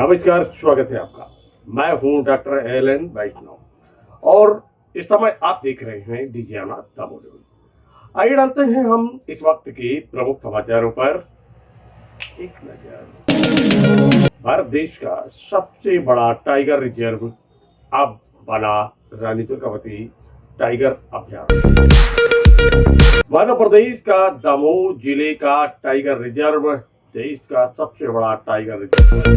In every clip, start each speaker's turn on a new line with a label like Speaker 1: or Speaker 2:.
Speaker 1: नमस्कार, स्वागत है आपका। मैं हूं डॉक्टर एलन वैष्णव और इस समय आप देख रहे हैं डिजियाना दमोह। आइए डालते हैं हम इस वक्त के प्रमुख समाचारों पर एक नजर। भारत देश का सबसे बड़ा टाइगर रिजर्व अब बना रानी दुर्गावती टाइगर अभयारण्य। मध्य प्रदेश का दमोह जिले का टाइगर रिजर्व देश का सबसे बड़ा टाइगर रिजर्व।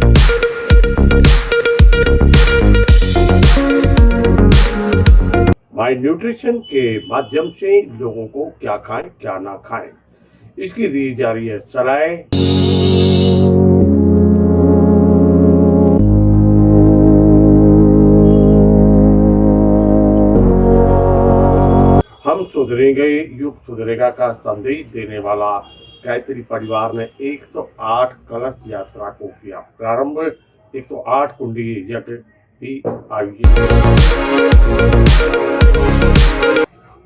Speaker 1: माई न्यूट्रिशन के माध्यम से लोगों को क्या खाएं क्या ना खाएं, इसकी दी जा रही है सलाह। हम सुधरेंगे युग सुधरेगा का संदेश देने वाला गायत्री परिवार ने 108 कलश यात्रा को किया प्रारंभ। 108 कुंडी यज्ञ भी आयोजित।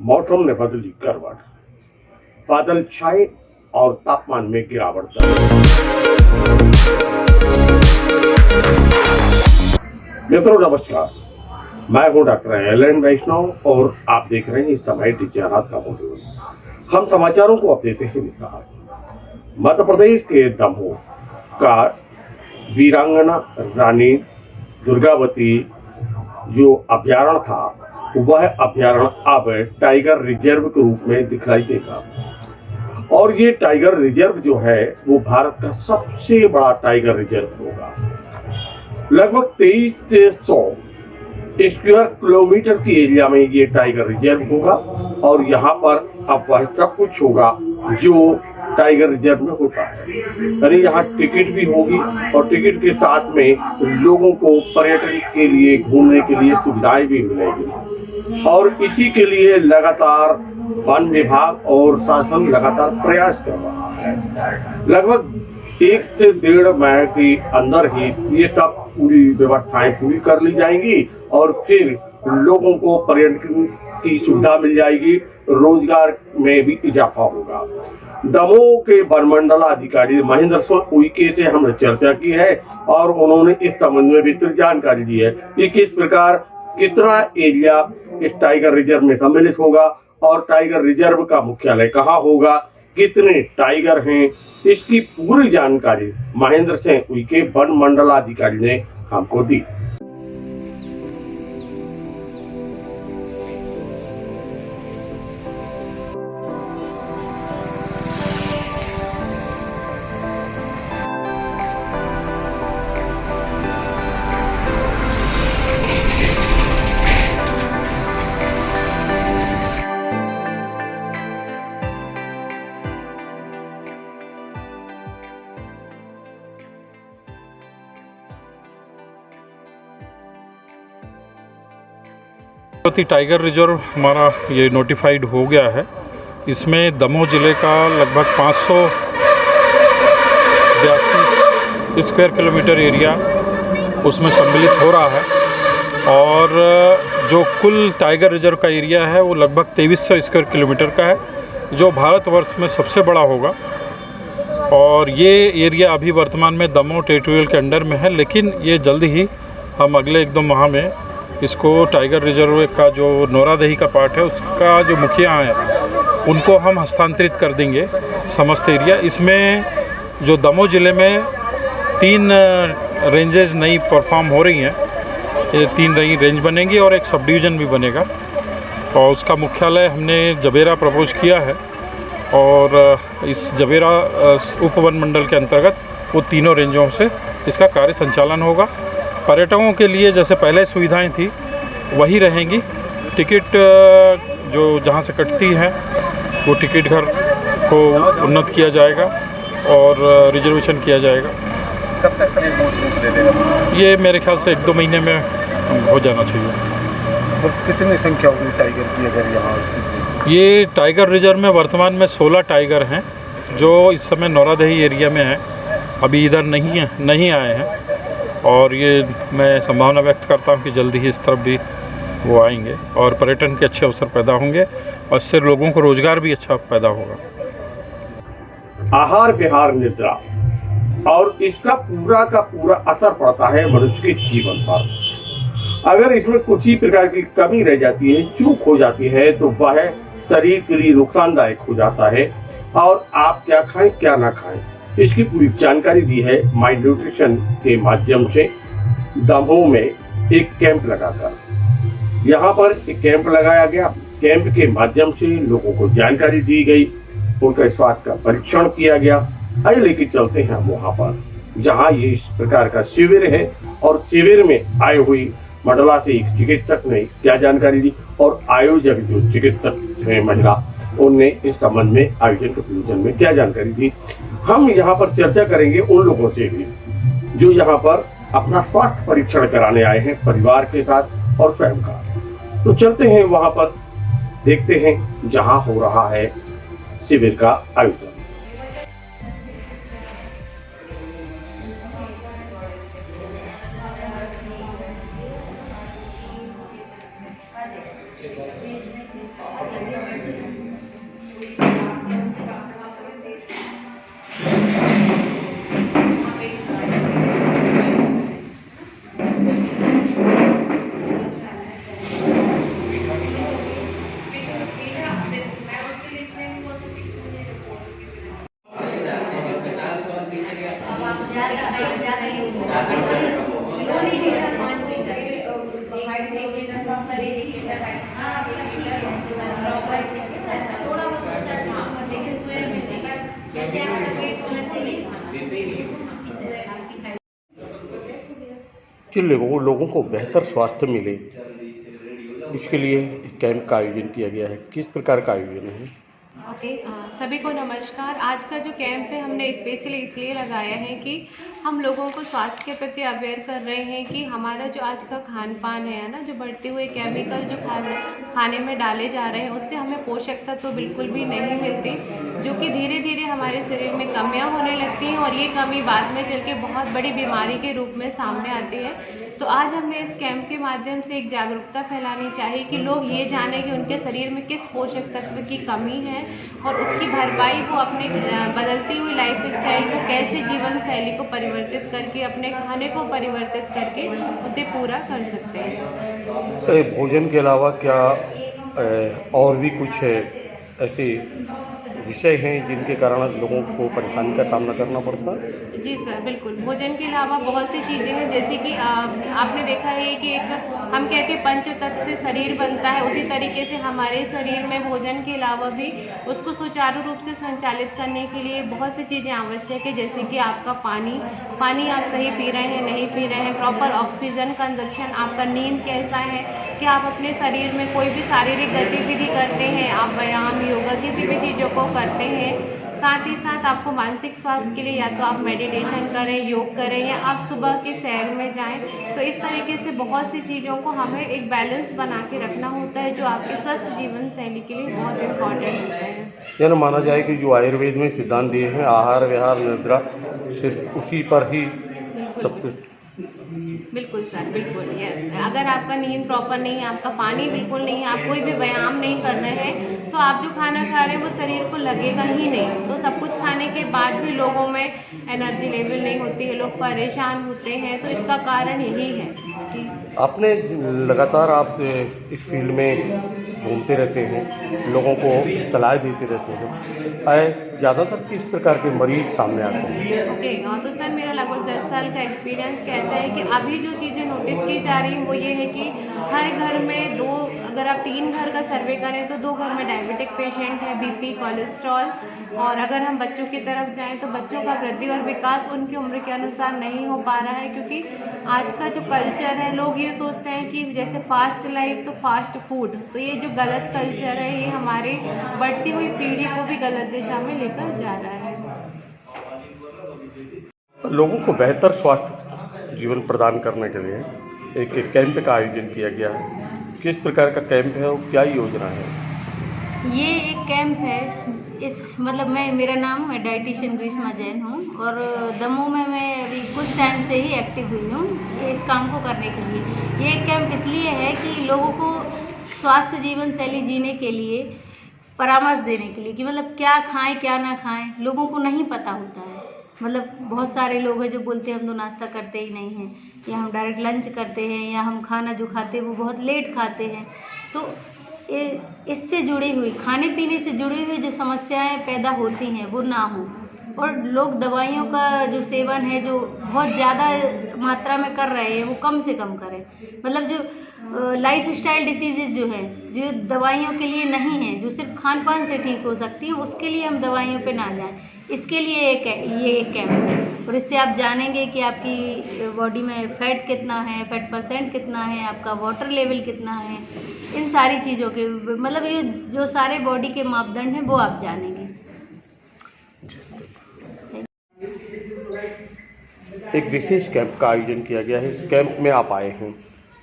Speaker 1: मौसम ने बदली करवट, बादल छाए और तापमान में गिरावट दर्ज। मित्रों नमस्कार, मैं हूं डॉक्टर एलन वैष्णव और आप देख रहे हैं इस समय डिजियाना दमोह। हम समाचारों को अब देते हैं विस्तार। मध्य प्रदेश के दमोह का वीरांगना रानी दुर्गावती जो अभयारण्य था, वह अभयारण्य अब टाइगर रिजर्व के रूप में दिखाई देगा। और ये टाइगर रिजर्व जो है वो भारत का सबसे बड़ा टाइगर रिजर्व होगा। लगभग 2300 स्क्वायर किलोमीटर की एरिया में ये टाइगर रिजर्व होगा और यहाँ पर अब वह सब कुछ होगा जो टाइगर रिजर्व में होता है। यानी यहाँ टिकट भी होगी और टिकट के साथ में लोगों को पर्यटन के लिए घूमने के लिए सुविधाएं भी मिलेगी। और इसी के लिए लगातार वन विभाग और शासन लगातार प्रयास कर रहा है। लगभग 1 से 1.5 महीने के अंदर ही ये सब पूरी व्यवस्थाएं पूरी कर ली जाएंगी और फिर लोगों को पर्यटन की सुविधा मिल जाएगी, रोजगार में भी इजाफा होगा। दमोह के वनमंडलाधिकारी महेंद्र सिंह उइके से हमने चर्चा की है और उन्होंने इस संबंध में विस्तृत जानकारी दी है कि किस प्रकार कितना एरिया इस टाइगर रिजर्व में सम्मिलित होगा और टाइगर रिजर्व का मुख्यालय कहाँ होगा, कितने टाइगर हैं, इसकी पूरी जानकारी महेंद्र सिंह उइके वनमंडलाधिकारी ने हमको दी।
Speaker 2: टाइगर रिजर्व हमारा ये नोटिफाइड हो गया है। इसमें दमोह ज़िले का लगभग 582 स्क्वायर किलोमीटर एरिया उसमें सम्मिलित हो रहा है और जो कुल टाइगर रिजर्व का एरिया है वो लगभग 2300 स्क्वायर किलोमीटर का है, जो भारतवर्ष में सबसे बड़ा होगा। और ये एरिया अभी वर्तमान में दमोह टेरिटोरियल के अंडर में है, लेकिन ये जल्द ही हम अगले 1-2 माह में इसको टाइगर रिजर्व का जो नौरादही का पार्ट है उसका जो मुखिया है उनको हम हस्तांतरित कर देंगे समस्त एरिया। इसमें जो दमोह ज़िले में 3 रेंजेस नई परफॉर्म हो रही हैं, ये 3 नई रेंज बनेंगी और एक सब डिवीज़न भी बनेगा और उसका मुख्यालय हमने जबेरा प्रपोज किया है और इस जबेरा उप वन मंडल के अंतर्गत वो तीनों रेंजों से इसका कार्य संचालन होगा। पर्यटकों के लिए जैसे पहले सुविधाएं थी वही रहेंगी। टिकट जो जहां से कटती है वो टिकट घर को उन्नत किया जाएगा और रिजर्वेशन किया जाएगा।
Speaker 3: कब तक सर रूप ले लेगा?
Speaker 2: ये मेरे ख्याल से 1-2 महीने में हो जाना चाहिए।
Speaker 3: तो कितनी संख्या होगी टाइगर की अगर यहाँ?
Speaker 2: ये टाइगर रिजर्व में वर्तमान में 16 टाइगर हैं जो इस समय नौरादही एरिया में हैं, अभी इधर नहीं आए हैं और ये मैं संभावना व्यक्त करता हूँ कि जल्दी ही इस तरफ भी वो आएंगे और पर्यटन के अच्छे अवसर पैदा होंगे और इससे लोगों को रोजगार भी अच्छा पैदा होगा।
Speaker 1: आहार विहार निद्रा और इसका पूरा का पूरा असर पड़ता है मनुष्य के जीवन पर। अगर इसमें कुछ ही प्रकार की कमी रह जाती है, चूक हो जाती है, तो वह शरीर के लिए नुकसानदायक हो जाता है। और आप क्या खाएं क्या ना खाएं, इसकी पूरी जानकारी दी है माई न्यूट्रिशन के माध्यम से दमोह में एक कैंप लगाकर। यहाँ पर एक कैंप लगाया गया। कैंप के माध्यम से लोगों को जानकारी दी गई, उनका स्वास्थ्य का परीक्षण किया गया। आइए लेके चलते हैं वहां पर जहां ये इस प्रकार का शिविर है, और शिविर में आई हुई मंडला से एक चिकित्सक ने क्या जानकारी दी और आयोजक जो चिकित्सक है महिला, उनने इस संबंध में आयोजन कंक्लूजन में क्या जानकारी दी। हम यहाँ पर चर्चा करेंगे उन लोगों से भी जो यहाँ पर अपना स्वास्थ्य परीक्षण कराने आए हैं परिवार के साथ और स्वयं का। तो चलते हैं वहां पर, देखते हैं जहां हो रहा है शिविर का आयोजन। कि लोगों को बेहतर स्वास्थ्य मिले, इसके लिए कैंप का आयोजन किया गया है। किस प्रकार का आयोजन है?
Speaker 4: सभी को नमस्कार। आज का जो कैंप है हमने स्पेशली इसलिए लगाया है कि हम लोगों को स्वास्थ्य के प्रति अवेयर कर रहे हैं कि हमारा जो आज का खान पान है ना, जो बढ़ते हुए केमिकल जो खाने में डाले जा रहे हैं, उससे हमें पोषक तत्व तो बिल्कुल भी नहीं मिलती, जो कि धीरे धीरे हमारे शरीर में कमियां होने लगती हैं और ये कमी बाद में चल के बहुत बड़ी बीमारी के रूप में सामने आती है। तो आज हमने इस कैंप के माध्यम से एक जागरूकता फैलानी चाहिए कि लोग ये जाने कि उनके शरीर में किस पोषक तत्व की कमी है और उसकी भरपाई वो अपने बदलती हुई लाइफ स्टाइल को कैसे, जीवन शैली को परिवर्तित करके, अपने खाने को परिवर्तित करके उसे पूरा कर सकते हैं।
Speaker 1: भोजन के अलावा क्या और भी कुछ ऐसे विषय हैं जिनके कारण लोगों को परेशानी का सामना करना पड़ता है?
Speaker 4: जी सर, बिल्कुल। भोजन के अलावा बहुत सी चीज़ें हैं, जैसे कि आपने देखा है कि एक हम कहते हैं पंच तत्व से शरीर बनता है, उसी तरीके से हमारे शरीर में भोजन के अलावा भी उसको सुचारू रूप से संचालित करने के लिए बहुत सी चीज़ें आवश्यक है, जैसे कि आपका पानी आप सही पी रहे हैं नहीं पी रहे हैं, प्रॉपर ऑक्सीजन कंजप्शन, आपका नींद कैसा है, कि आप अपने शरीर में कोई भी शारीरिक गतिविधि करते हैं, आप व्यायाम, योगा, किसी भी चीज़ों को करते हैं। साथ ही साथ आपको मानसिक स्वास्थ्य के लिए या तो आप मेडिटेशन करें, योग करें, या आप सुबह के सैर में जाएं। तो इस तरीके से बहुत सी चीज़ों को हमें एक बैलेंस बना के रखना होता है, जो आपके स्वस्थ जीवन शैली के लिए बहुत इम्पॉर्टेंट होता है।
Speaker 1: यह माना जाए कि जो आयुर्वेद में सिद्धांत दिए हैं, आहार विहार निद्रा, सिर्फ उसी पर ही सब कुछ।
Speaker 4: बिल्कुल सर, बिल्कुल, यस। अगर आपका नींद प्रॉपर नहीं है, आपका पानी बिल्कुल नहीं है, आप कोई भी व्यायाम नहीं कर रहे हैं, तो आप जो खाना खा रहे हैं वो शरीर को लगेगा ही नहीं। तो सब कुछ खाने के बाद भी लोगों में एनर्जी लेवल नहीं होती है, लोग परेशान होते हैं, तो इसका कारण यही है कि
Speaker 1: आपने लगातार आप इस फील्ड में घूमते रहते हैं, लोगों को सलाह देते रहते हैं, ज़्यादातर किस प्रकार के मरीज सामने आते हैं?
Speaker 4: ओके, तो सर मेरा लगभग 10 साल का एक्सपीरियंस कहता है कि अभी जो चीज़ें नोटिस की जा रही हैं वो ये है कि हर घर में अगर आप 3 घर का सर्वे करें तो 2 घर में डायबिटिक पेशेंट है, बीपी, कोलेस्ट्रॉल। और अगर हम बच्चों की तरफ जाएं तो बच्चों का वृद्धि और विकास उनकी उम्र के अनुसार नहीं हो पा रहा है, क्योंकि आज का जो कल्चर है, लोग ये सोचते हैं कि जैसे फास्ट लाइफ तो फास्ट फूड, तो ये जो गलत कल्चर है ये हमारी बढ़ती हुई पीढ़ी को भी गलत दिशा में लेकर जा रहा है।
Speaker 1: लोगों को बेहतर स्वास्थ्य जीवन प्रदान करने के लिए एक कैंप का आयोजन किया गया है। किस प्रकार का कैंप है और क्या योजना है?
Speaker 5: ये एक कैंप है, मेरा नाम है डाइटिशियन ग्रीष्मा जैन हूँ और दमोह में मैं अभी कुछ टाइम से ही एक्टिव हुई हूँ इस काम को करने के लिए। ये कैंप इसलिए है कि लोगों को स्वास्थ्य जीवन शैली जीने के लिए परामर्श देने के लिए कि क्या खाएं क्या ना खाएं, लोगों को नहीं पता होता है। मतलब बहुत सारे लोग हैं जो बोलते हैं हम तो नाश्ता करते ही नहीं हैं, या हम डायरेक्ट लंच करते हैं, या हम खाना जो खाते हैं वो बहुत लेट खाते हैं। तो इससे जुड़ी हुई, खाने पीने से जुड़ी हुई जो समस्याएं पैदा होती हैं वो ना हो, और लोग दवाइयों का जो सेवन है जो बहुत ज़्यादा मात्रा में कर रहे हैं वो कम से कम करें। मतलब जो लाइफ स्टाइल डिसीजेज जो हैं, जो दवाइयों के लिए नहीं हैं, जो सिर्फ खान पान से ठीक हो सकती हैं, उसके लिए हम दवाइयों पे ना जाएं। इसके लिए ये एक कैंप है, और इससे आप जानेंगे कि आपकी बॉडी में फैट कितना है, फैट परसेंट कितना है, आपका वाटर लेवल कितना है, इन सारी चीज़ों के मतलब ये जो सारे बॉडी के मापदंड हैं वो आप जानेंगे।
Speaker 1: एक विशेष कैंप का आयोजन किया गया है। इस कैंप में आप आए हैं,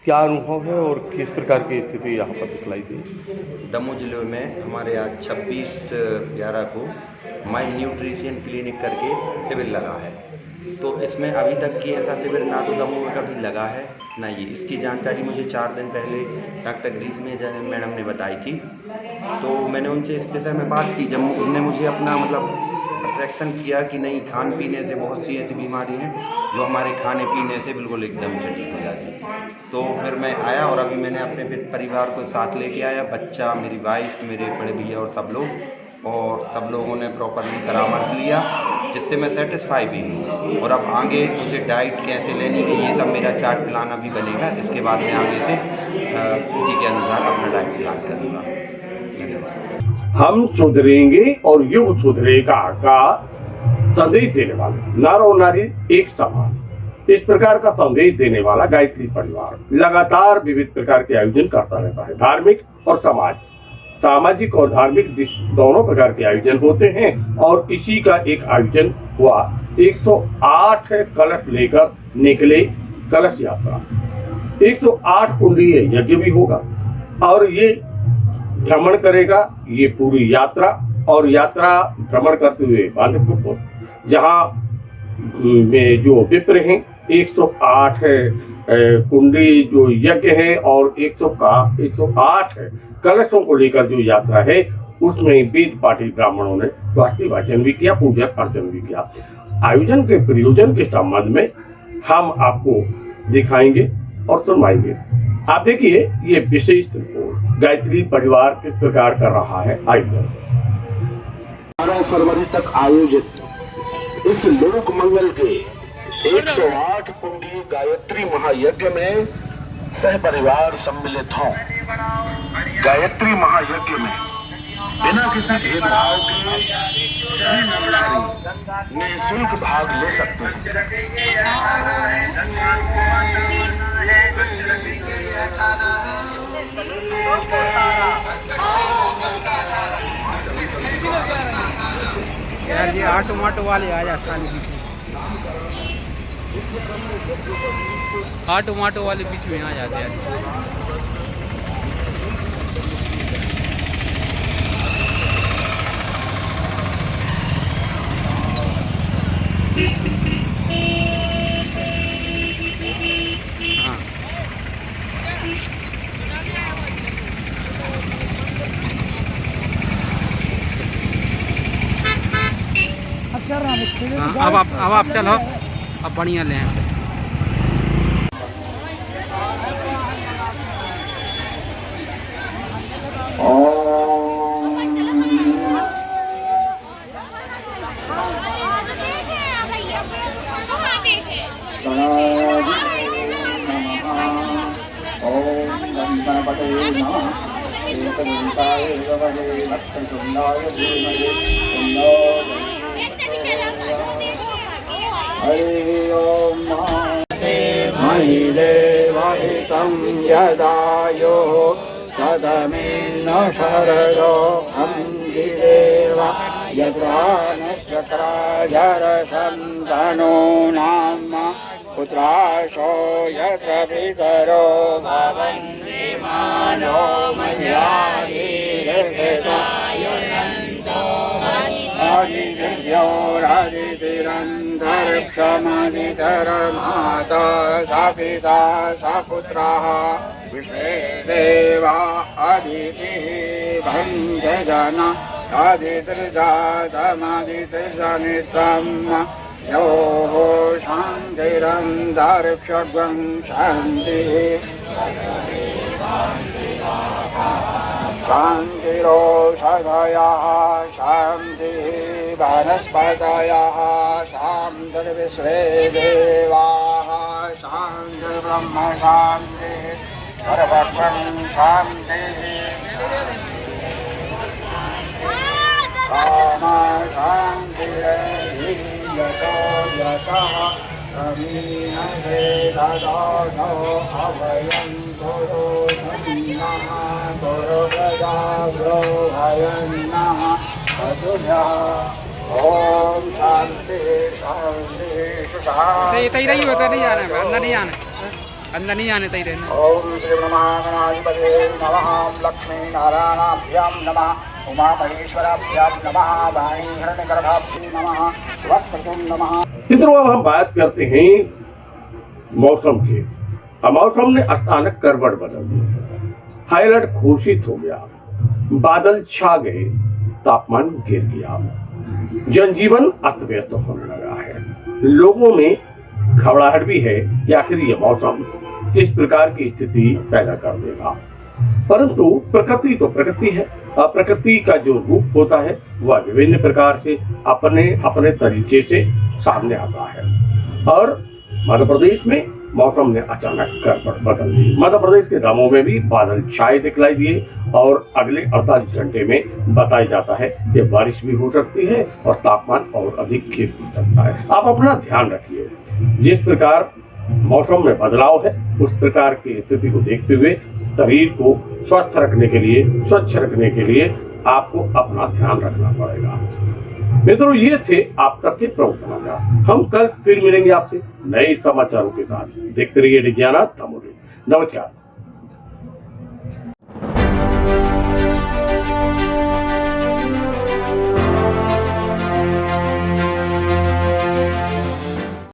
Speaker 1: क्या अनुभव है और किस प्रकार की स्थिति यहाँ पर दिखलाई दी?
Speaker 6: दमोह जिले में हमारे आज 26/11 को माई न्यूट्रिशन क्लिनिक करके शिविर लगा है। तो इसमें अभी तक की ऐसा शिविर ना तो दमोह में कभी लगा है ना ये। इसकी जानकारी मुझे 4 दिन पहले डॉक्टर ग्रीष्मा मैडम ने बताई थी। तो मैंने उनसे इस विषय में बात की, जब उनने मुझे अपना मतलब अट्रैक्शन किया कि नहीं, खान पीने से बहुत सी ऐसी बीमारी हैं जो हमारे खाने पीने से बिल्कुल एकदम से ठीक हो जाती है। तो फिर मैं आया और अभी मैंने अपने परिवार को साथ लेके आया, बच्चा, मेरी वाइफ, मेरे बड़े भैया और सब लोग, और सब लोगों ने प्रॉपरली परामर्श लिया, जिससे मैं सेटिस्फाई भी हूँ। और अब आगे मुझे डाइट कैसे लेनी है ये सब मेरा चार्ट प्लान अभी बनेगा। इसके बाद मैं आगे से उसी के अनुसार अपना डाइट प्लान करूँगा।
Speaker 1: हम सुधरेंगे और युग सुधरेगा का संदेश देने वाले नर और नारी एक समान, इस प्रकार का संदेश देने वाला गायत्री परिवार लगातार विविध प्रकार के आयोजन करता रहता है। धार्मिक और सामाजिक और धार्मिक दोनों प्रकार के आयोजन होते हैं, और इसी का एक आयोजन हुआ। 108 कलश लेकर निकले कलश यात्रा, 108 कुंडलीय यज्ञ भी होगा, और ये भ्रमण करेगा ये पूरी यात्रा। और यात्रा भ्रमण करते हुए बांधवपुर जहाँ में जो विप्र हैं 108 कुंडी जो यज्ञ है और 108 कलशों को लेकर जो यात्रा है, उसमें वेद पाठी ब्राह्मणों ने स्वास्थ्य वाचन भी किया, पूजन अर्चन भी किया। आयोजन के प्रयोजन के संबंध में हम आपको दिखाएंगे और सुनवाएंगे। आप देखिए ये विशेष रिपोर्ट गायत्री परिवार किस प्रकार कर रहा है आयोजन।
Speaker 7: 12 फरवरी तक आयोजित इस लोक मंगल के 108 कुंडी गायत्री महायज्ञ में सह परिवार सम्मिलित हों। गायत्री महायज्ञ में बिना किसी भेदभाव के सभी नर नारी निःशुल्क भाग ले सकते हैं।
Speaker 3: यार ये ऑटो वाले आ जाते हैं,
Speaker 8: ऑटो वाले बीच में आ जाते हैं। हाँ, अब आप चलो, अब बढ़िया लें।
Speaker 9: महिदेवहितं यदायो तदमिन्न शरदो अन्धिदेव यद्वा नक्षत्राजरसन्तनो नाम पुत्राशो यत्र पितरो भवन्ति मानो मह्यादिर्हृतायुनन्तो आदित्यो राजितिरन्धर्क्षमदितरमाता सा पिता सा पुत्राः विश्वे देवा अदितिः भञ्जना आदितृजातमदितृजनितं यो शान्तिरन्तरिक्षं शान्तिः शान्तिरोषधयः शान्तिः वनस्पतयः शान्तिर्विश्वे देवाः शान्तिर्ब्रह्म शान्तिः सर्वं शान्तिः कामा शान्तिरहि यतो यतः प्रमीयते तदानो अभयं गुरो नमः गुरो प्रजाग्रो भयं नमः अजुभ्यः ॐ शान्ति शान्ति
Speaker 8: तई तई रही होता नहीं आना है, अंदर नहीं आना, अंदर नहीं आने तई रहना।
Speaker 9: ॐ श्री ब्रह्मागणाधिपते नमः लक्ष्मी नारायणाभ्यां नमः उमा महेश्वराभ्यां नमः वाणी हिरण्यगर्भाभ्यां नमः वक्रतुं नमः।
Speaker 1: मित्रों, अब हम बात करते हैं मौसम की। अब मौसम ने अचानक करवट बदल दी, हाई अलर्ट घोषित हो गया, बादल छा गए, तापमान गिर गया, जनजीवन अस्त व्यस्त होने लगा है। लोगों में घबराहट भी है कि आखिर ये मौसम किस प्रकार की स्थिति पैदा कर देगा। परंतु प्रकृति तो प्रकृति है, और प्रकृति का जो रूप होता है वह विभिन्न प्रकार से अपने अपने तरीके से सामने आता है। और मध्य प्रदेश में मौसम ने अचानक करवट बदल दी। मध्य प्रदेश के दमोह में भी बादल छाए दिखलाई दिए और अगले 48 घंटे में बताया जाता है कि बारिश भी हो सकती है और तापमान और अधिक गिर भी सकता है। आप अपना ध्यान रखिए। जिस प्रकार मौसम में बदलाव है उस प्रकार की स्थिति को देखते हुए शरीर को स्वस्थ रखने के लिए, स्वच्छ रखने के लिए आपको अपना ध्यान रखना पड़ेगा। मित्रों, ये थे आप तक के प्रमुख समाचार। हम कल फिर मिलेंगे आपसे नए समाचारों के साथ। देखते रहिए डिजियाना तमोली। नमस्कार।